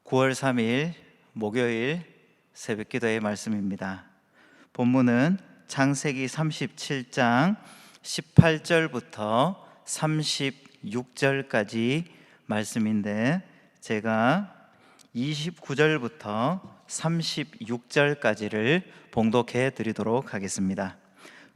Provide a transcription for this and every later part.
9월 3일 목요일 새벽기도의 말씀입니다. 본문은 창세기 37장 18절부터 36절까지 말씀인데 제가 29절부터 36절까지를 봉독해 드리도록 하겠습니다.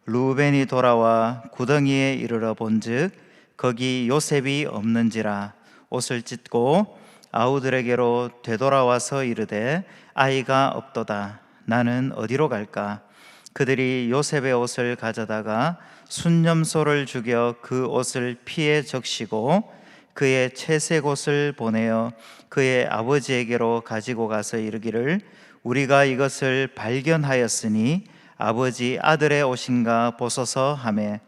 루벤이 돌아와 구덩이에 이르러 본즉 거기 요셉이 없는지라 옷을 찢고 아우들에게로 되돌아와서 이르되 아이가 없도다. 나는 어디로 갈까? 그들이 요셉의 옷을 가져다가 순념소를 죽여 그 옷을 피에 적시고 그의 채색 옷을 보내어 그의 아버지에게로 가지고 가서 이르기를 우리가 이것을 발견하였으니 아버지 아들의 옷인가 보소서 하매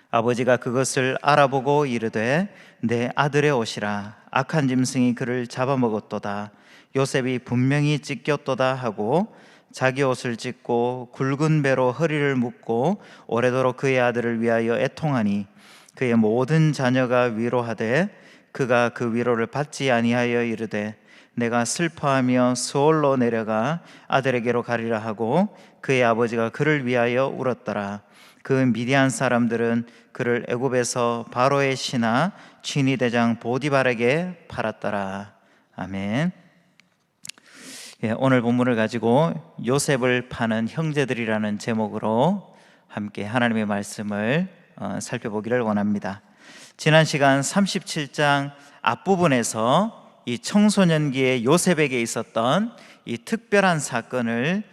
아버지가 그것을 알아보고 이르되 내 아들의 옷이라. 악한 짐승이 그를 잡아먹었도다. 요셉이 분명히 찢겼도다 하고 자기 옷을 찢고 굵은 배로 허리를 묶고 오래도록 그의 아들을 위하여 애통하니 그의 모든 자녀가 위로하되 그가 그 위로를 받지 아니하여 이르되 내가 슬퍼하며 스올로 내려가 아들에게로 가리라 하고 그의 아버지가 그를 위하여 울었더라. 그 미디안 사람들은 그를 애굽에서 바로의 신하 취니대장 보디발에게 팔았더라. 아멘. 오늘 본문을 가지고 요셉을 파는 형제들이라는 제목으로 함께 하나님의 말씀을 살펴보기를 원합니다. 지난 시간 37장 앞부분에서 이 청소년기의 요셉에게 있었던 이 특별한 사건을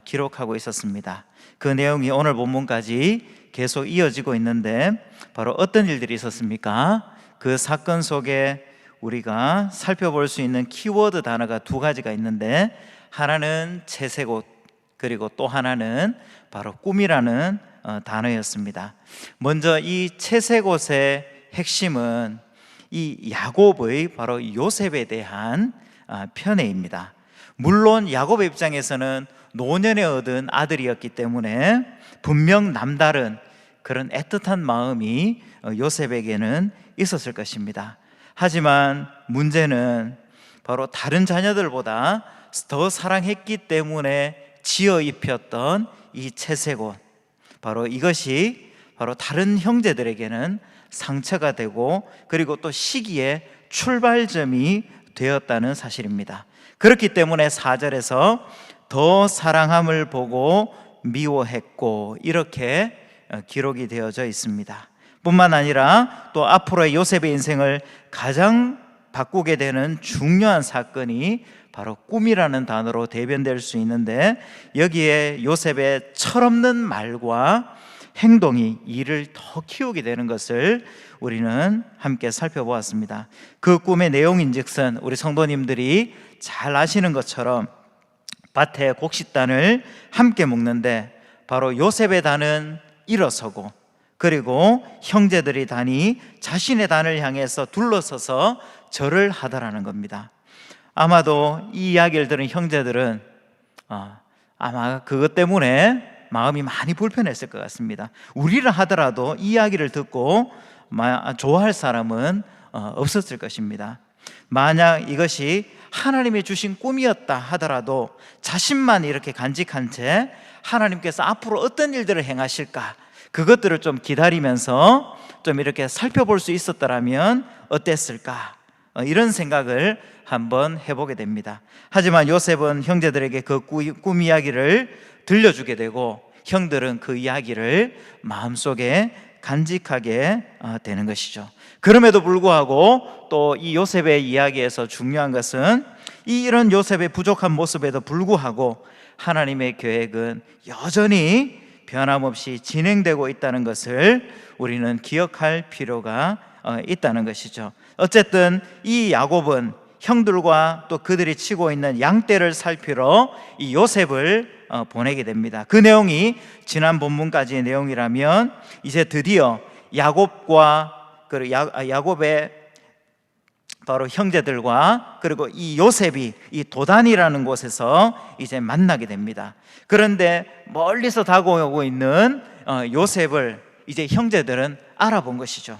기록하고 있었습니다. 그 내용이 오늘 본문까지 계속 이어지고 있는데 바로 어떤 일들이 있었습니까? 그 사건 속에 우리가 살펴볼 수 있는 키워드 단어가 두 가지가 있는데 하나는 채색옷 그리고 또 하나는 바로 꿈이라는 단어였습니다. 먼저 이 채색옷의 핵심은 이 야곱의 바로 요셉에 대한 편애입니다. 물론 야곱의 입장에서는 노년에 얻은 아들이었기 때문에 분명 남다른 그런 애틋한 마음이 요셉에게는 있었을 것입니다. 하지만 문제는 바로 다른 자녀들보다 더 사랑했기 때문에 지어 입혔던 이 채색옷, 바로 이것이 바로 다른 형제들에게는 상처가 되고 그리고 또 시기의 출발점이 되었다는 사실입니다. 그렇기 때문에 4절에서 더 사랑함을 보고 미워했고 이렇게 기록이 되어져 있습니다. 뿐만 아니라 또 앞으로의 요셉의 인생을 가장 바꾸게 되는 중요한 사건이 바로 꿈이라는 단어로 대변될 수 있는데 여기에 요셉의 철없는 말과 행동이 이를 더 키우게 되는 것을 우리는 함께 살펴보았습니다. 그 꿈의 내용인즉슨 우리 성도님들이 잘 아시는 것처럼 밭에 곡식단을 함께 먹는데 바로 요셉의 단은 일어서고 그리고 형제들이 단이 자신의 단을 향해서 둘러서서 절을 하더라는 겁니다. 아마도 이 이야기를 들은 형제들은 아마 그것 때문에 마음이 많이 불편했을 것 같습니다. 우리를 하더라도 이 이야기를 듣고 좋아할 사람은 없었을 것입니다. 만약 이것이 하나님이 주신 꿈이었다 하더라도 자신만 이렇게 간직한 채 하나님께서 앞으로 어떤 일들을 행하실까 그것들을 좀 기다리면서 좀 이렇게 살펴볼 수 있었더라면 어땠을까 이런 생각을 한번 해보게 됩니다. 하지만 요셉은 형제들에게 그 꿈 이야기를 들려주게 되고 형들은 그 이야기를 마음속에 간직하게 되는 것이죠. 그럼에도 불구하고 또 이 요셉의 이야기에서 중요한 것은 이런 요셉의 부족한 모습에도 불구하고 하나님의 계획은 여전히 변함없이 진행되고 있다는 것을 우리는 기억할 필요가 있다는 것이죠. 어쨌든 이 야곱은 형들과 또 그들이 치고 있는 양떼를 살피러 이 요셉을 보내게 됩니다. 그 내용이 지난 본문까지의 내용이라면 이제 드디어 야곱과 그리고 야곱의 바로 형제들과 그리고 이 요셉이 이 도단이라는 곳에서 이제 만나게 됩니다. 그런데 멀리서 다가오고 있는 요셉을 이제 형제들은 알아본 것이죠.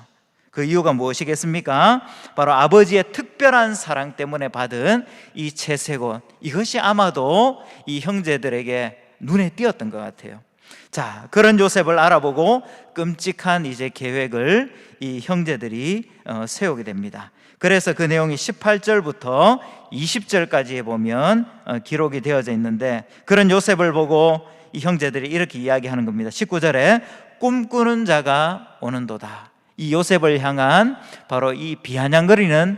그 이유가 무엇이겠습니까? 바로 아버지의 특별한 사랑 때문에 받은 이 채색옷, 이것이 아마도 이 형제들에게 눈에 띄었던 것 같아요. 자, 그런 요셉을 알아보고 끔찍한 이제 계획을 이 형제들이 세우게 됩니다. 그래서 그 내용이 18절부터 20절까지에 보면 기록이 되어져 있는데, 그런 요셉을 보고 이 형제들이 이렇게 이야기하는 겁니다. 19절에 꿈꾸는 자가 오는도다. 이 요셉을 향한 바로 이 비아냥거리는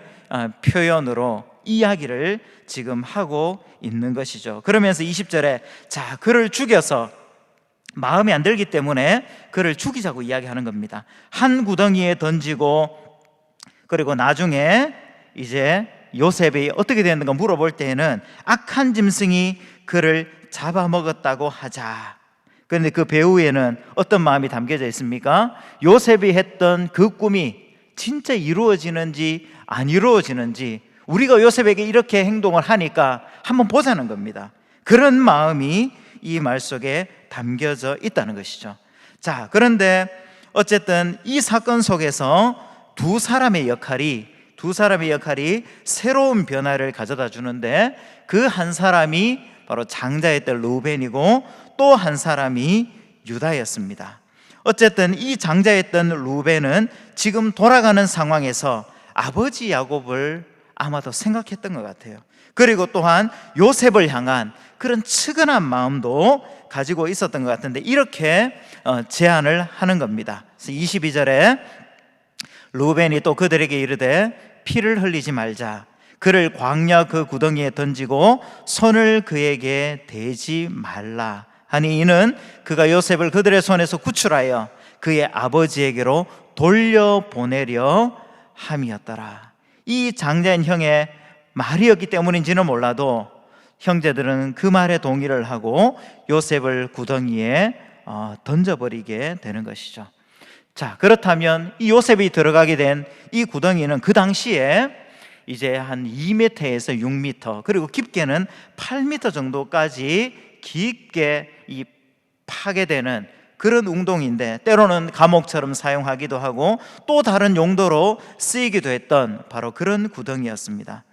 표현으로 이야기를 지금 하고 있는 것이죠. 그러면서 20절에 자, 그를 죽여서, 마음에 안 들기 때문에 그를 죽이자고 이야기하는 겁니다. 한 구덩이에 던지고, 그리고 나중에 이제 요셉이 어떻게 됐는가 물어볼 때에는 악한 짐승이 그를 잡아먹었다고 하자. 그런데 그 배후에는 어떤 마음이 담겨져 있습니까? 요셉이 했던 그 꿈이 진짜 이루어지는지 안 이루어지는지, 우리가 요셉에게 이렇게 행동을 하니까 한번 보자는 겁니다. 그런 마음이 이 말 속에 담겨져 있다는 것이죠. 자, 그런데 어쨌든 이 사건 속에서 두 사람의 역할이 새로운 변화를 가져다 주는데, 그 한 사람이 바로 장자였던 루벤이고 또 한 사람이 유다였습니다. 어쨌든 이 장자였던 루벤은 지금 돌아가는 상황에서 아버지 야곱을 아마도 생각했던 것 같아요. 그리고 또한 요셉을 향한 그런 측은한 마음도 가지고 있었던 것 같은데, 이렇게 제안을 하는 겁니다. 그래서 22절에 루벤이 또 그들에게 이르되 피를 흘리지 말자. 그를 광야 그 구덩이에 던지고 손을 그에게 대지 말라 하니, 이는 그가 요셉을 그들의 손에서 구출하여 그의 아버지에게로 돌려보내려 함이었더라. 이 장자인 형의 말이었기 때문인지는 몰라도 형제들은 그 말에 동의를 하고 요셉을 구덩이에 던져버리게 되는 것이죠. 자, 그렇다면 이 요셉이 들어가게 된 이 구덩이는 그 당시에 이제 한 2m에서 6m, 그리고 깊게는 8m 정도까지 깊게 이 파괴되는 그런 웅덩이인데, 때로는 감옥처럼 사용하기도 하고 또 다른 용도로 쓰이기도 했던 바로 그런 구덩이였습니다.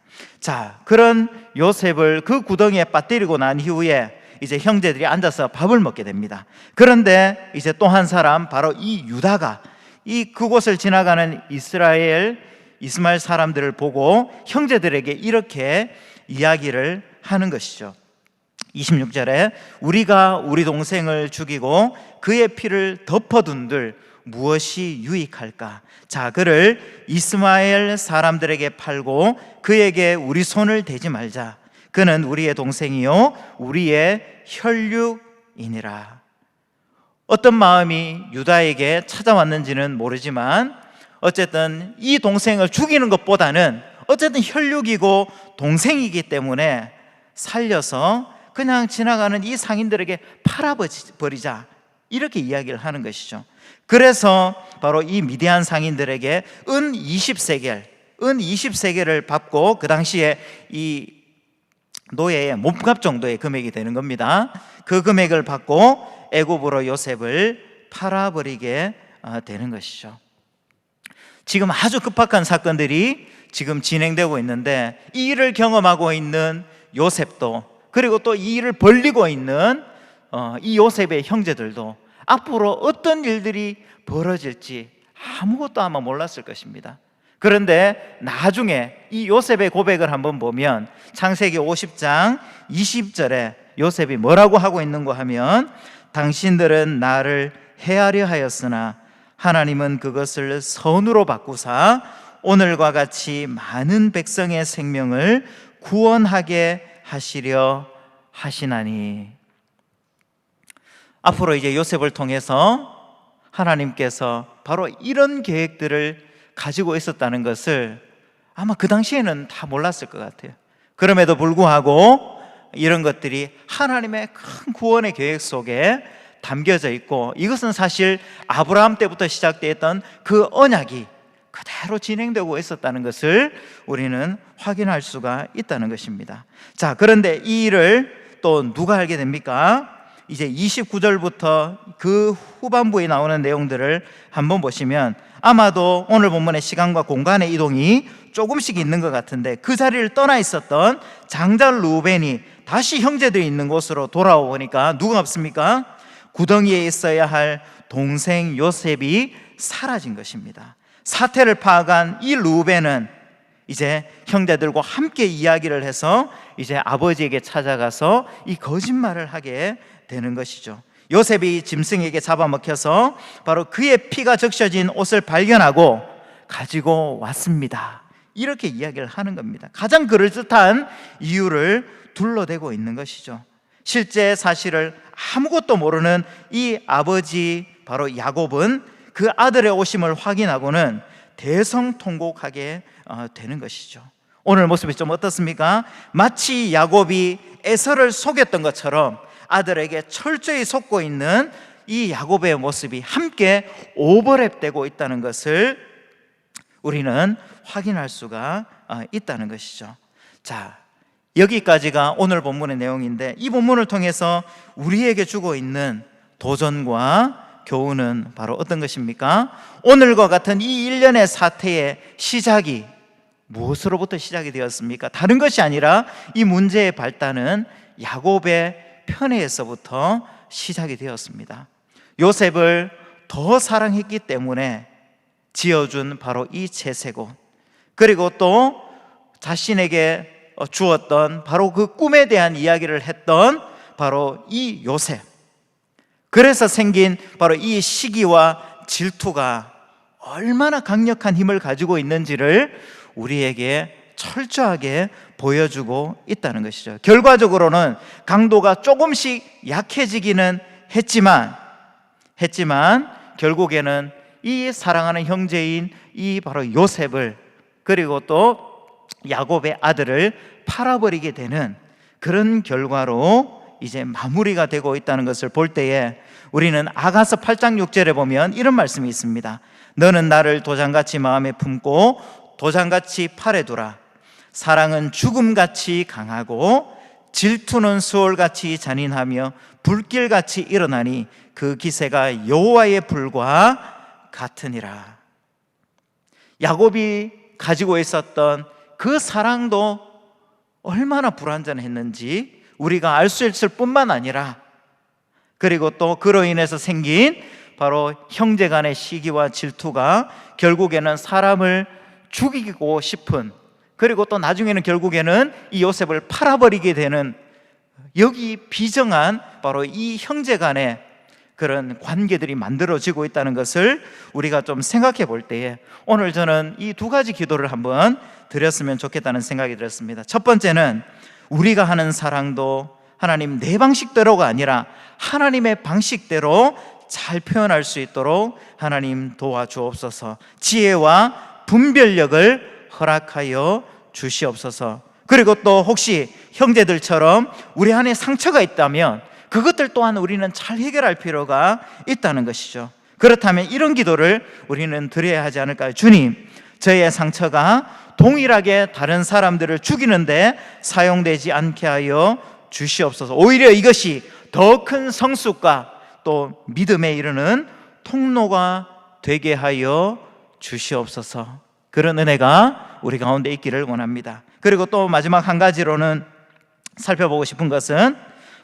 자, 그런 요셉을 그 구덩이에 빠뜨리고 난 이후에 이제 형제들이 앉아서 밥을 먹게 됩니다. 그런데 이제 또 한 사람, 바로 이 유다가 그곳을 지나가는 이스마엘 사람들을 보고 형제들에게 이렇게 이야기를 하는 것이죠. 26절에 우리가 우리 동생을 죽이고 그의 피를 덮어둔들 무엇이 유익할까? 자, 그를 이스마엘 사람들에게 팔고 그에게 우리 손을 대지 말자. 그는 우리의 동생이요 우리의 혈육이니라. 어떤 마음이 유다에게 찾아왔는지는 모르지만 어쨌든 이 동생을 죽이는 것보다는 어쨌든 혈육이고 동생이기 때문에 살려서 그냥 지나가는 이 상인들에게 팔아버리자, 이렇게 이야기를 하는 것이죠. 그래서 바로 이 미디안 상인들에게 은 20세겔을 받고, 그 당시에 이 노예의 몸값 정도의 금액이 되는 겁니다. 그 금액을 받고 애굽으로 요셉을 팔아버리게 되는 것이죠. 지금 아주 급박한 사건들이 지금 진행되고 있는데, 이 일을 경험하고 있는 요셉도, 그리고 또 이 일을 벌리고 있는 이 요셉의 형제들도 앞으로 어떤 일들이 벌어질지 아무것도 아마 몰랐을 것입니다. 그런데 나중에 이 요셉의 고백을 한번 보면 창세기 50장 20절에 요셉이 뭐라고 하고 있는가 하면, 당신들은 나를 해하려 하였으나 하나님은 그것을 선으로 바꾸사 오늘과 같이 많은 백성의 생명을 구원하게 하시려 하시나니. 앞으로 이제 요셉을 통해서 하나님께서 바로 이런 계획들을 가지고 있었다는 것을 아마 그 당시에는 다 몰랐을 것 같아요. 그럼에도 불구하고 이런 것들이 하나님의 큰 구원의 계획 속에 담겨져 있고, 이것은 사실 아브라함 때부터 시작되었던 그 언약이 그대로 진행되고 있었다는 것을 우리는 확인할 수가 있다는 것입니다. 자, 그런데 이 일을 또 누가 알게 됩니까? 이제 29절부터 그 후반부에 나오는 내용들을 한번 보시면 아마도 오늘 본문의 시간과 공간의 이동이 조금씩 있는 것 같은데, 그 자리를 떠나 있었던 장자 루벤이 다시 형제들이 있는 곳으로 돌아오니까 누가 없습니까? 구덩이에 있어야 할 동생 요셉이 사라진 것입니다. 사태를 파악한 이 루벤은 이제 형제들과 함께 이야기를 해서 이제 아버지에게 찾아가서 이 거짓말을 하게 되는 것이죠. 요셉이 짐승에게 잡아먹혀서 바로 그의 피가 적셔진 옷을 발견하고 가지고 왔습니다. 이렇게 이야기를 하는 겁니다. 가장 그럴듯한 이유를 둘러대고 있는 것이죠. 실제 사실을 아무것도 모르는 이 아버지 바로 야곱은 그 아들의 오심을 확인하고는 대성통곡하게 되는 것이죠. 오늘 모습이 좀 어떻습니까? 마치 야곱이 에서를 속였던 것처럼 아들에게 철저히 속고 있는 이 야곱의 모습이 함께 오버랩되고 있다는 것을 우리는 확인할 수가 있다는 것이죠. 자, 여기까지가 오늘 본문의 내용인데, 이 본문을 통해서 우리에게 주고 있는 도전과 교훈은 바로 어떤 것입니까? 오늘과 같은 이 일련의 사태의 시작이 무엇으로부터 시작이 되었습니까? 다른 것이 아니라 이 문제의 발단은 야곱의 편애에서부터 시작이 되었습니다. 요셉을 더 사랑했기 때문에 지어준 바로 이 채색옷, 그리고 또 자신에게 주었던 바로 그 꿈에 대한 이야기를 했던 바로 이 요셉, 그래서 생긴 바로 이 시기와 질투가 얼마나 강력한 힘을 가지고 있는지를 우리에게 철저하게 보여주고 있다는 것이죠. 결과적으로는 강도가 조금씩 약해지기는 했지만 결국에는 이 사랑하는 형제인 이 바로 요셉을, 그리고 또 야곱의 아들을 팔아버리게 되는 그런 결과로 이제 마무리가 되고 있다는 것을 볼 때에 우리는 아가서 8장 6절에 보면 이런 말씀이 있습니다. 너는 나를 도장같이 마음에 품고 도장같이 팔에 두라. 사랑은 죽음같이 강하고 질투는 수월같이 잔인하며 불길같이 일어나니 그 기세가 여호와의 불과 같으니라. 야곱이 가지고 있었던 그 사랑도 얼마나 불완전했는지 우리가 알 수 있을 뿐만 아니라, 그리고 또 그로 인해서 생긴 바로 형제 간의 시기와 질투가 결국에는 사람을 죽이고 싶은, 그리고 또 나중에는 결국에는 이 요셉을 팔아버리게 되는, 여기 비정한 바로 이 형제 간의 그런 관계들이 만들어지고 있다는 것을 우리가 좀 생각해 볼 때에 오늘 저는 이 두 가지 기도를 한번 드렸으면 좋겠다는 생각이 들었습니다. 첫 번째는 우리가 하는 사랑도 하나님 내 방식대로가 아니라 하나님의 방식대로 잘 표현할 수 있도록 하나님 도와주옵소서. 지혜와 분별력을 허락하여 주시옵소서. 그리고 또 혹시 형제들처럼 우리 안에 상처가 있다면 그것들 또한 우리는 잘 해결할 필요가 있다는 것이죠. 그렇다면 이런 기도를 우리는 드려야 하지 않을까요? 주님, 저의 상처가 동일하게 다른 사람들을 죽이는데 사용되지 않게 하여 주시옵소서. 오히려 이것이 더 큰 성숙과 또 믿음에 이르는 통로가 되게 하여 주시옵소서. 그런 은혜가 우리 가운데 있기를 원합니다. 그리고 또 마지막 한 가지로는 살펴보고 싶은 것은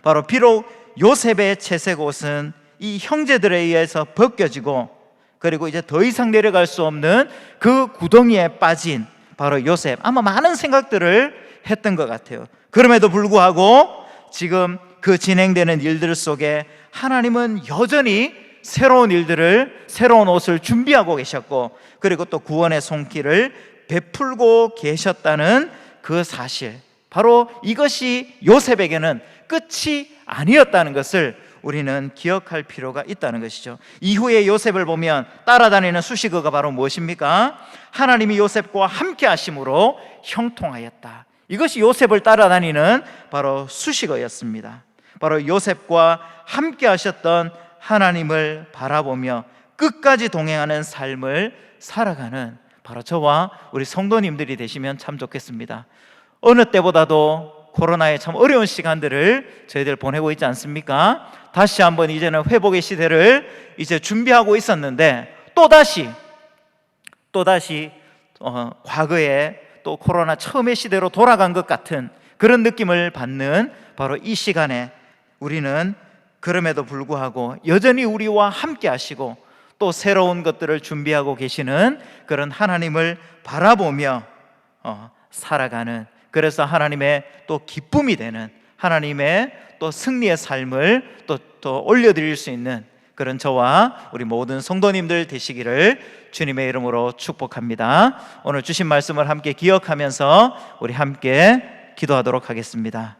바로 비록 요셉의 채색옷은 이 형제들에 의해서 벗겨지고, 그리고 이제 더 이상 내려갈 수 없는 그 구덩이에 빠진 바로 요셉, 아마 많은 생각들을 했던 것 같아요. 그럼에도 불구하고 지금 그 진행되는 일들 속에 하나님은 여전히 새로운 일들을, 새로운 옷을 준비하고 계셨고, 그리고 또 구원의 손길을 베풀고 계셨다는 그 사실, 바로 이것이 요셉에게는 끝이 아니었다는 것을 우리는 기억할 필요가 있다는 것이죠. 이후에 요셉을 보면 따라다니는 수식어가 바로 무엇입니까? 하나님이 요셉과 함께 하심으로 형통하였다. 이것이 요셉을 따라다니는 바로 수식어였습니다. 바로 요셉과 함께 하셨던 하나님을 바라보며 끝까지 동행하는 삶을 살아가는 바로 저와 우리 성도님들이 되시면 참 좋겠습니다. 어느 때보다도 코로나의 참 어려운 시간들을 저희들 보내고 있지 않습니까? 다시 한번 이제는 회복의 시대를 이제 준비하고 있었는데 또다시 과거에 또 코로나 처음의 시대로 돌아간 것 같은 그런 느낌을 받는 바로 이 시간에 우리는 그럼에도 불구하고 여전히 우리와 함께 하시고 또 새로운 것들을 준비하고 계시는 그런 하나님을 바라보며 살아가는, 그래서 하나님의 또 기쁨이 되는, 하나님의 또 승리의 삶을 또 올려드릴 수 있는 그런 저와 우리 모든 성도님들 되시기를 주님의 이름으로 축복합니다. 오늘 주신 말씀을 함께 기억하면서 우리 함께 기도하도록 하겠습니다.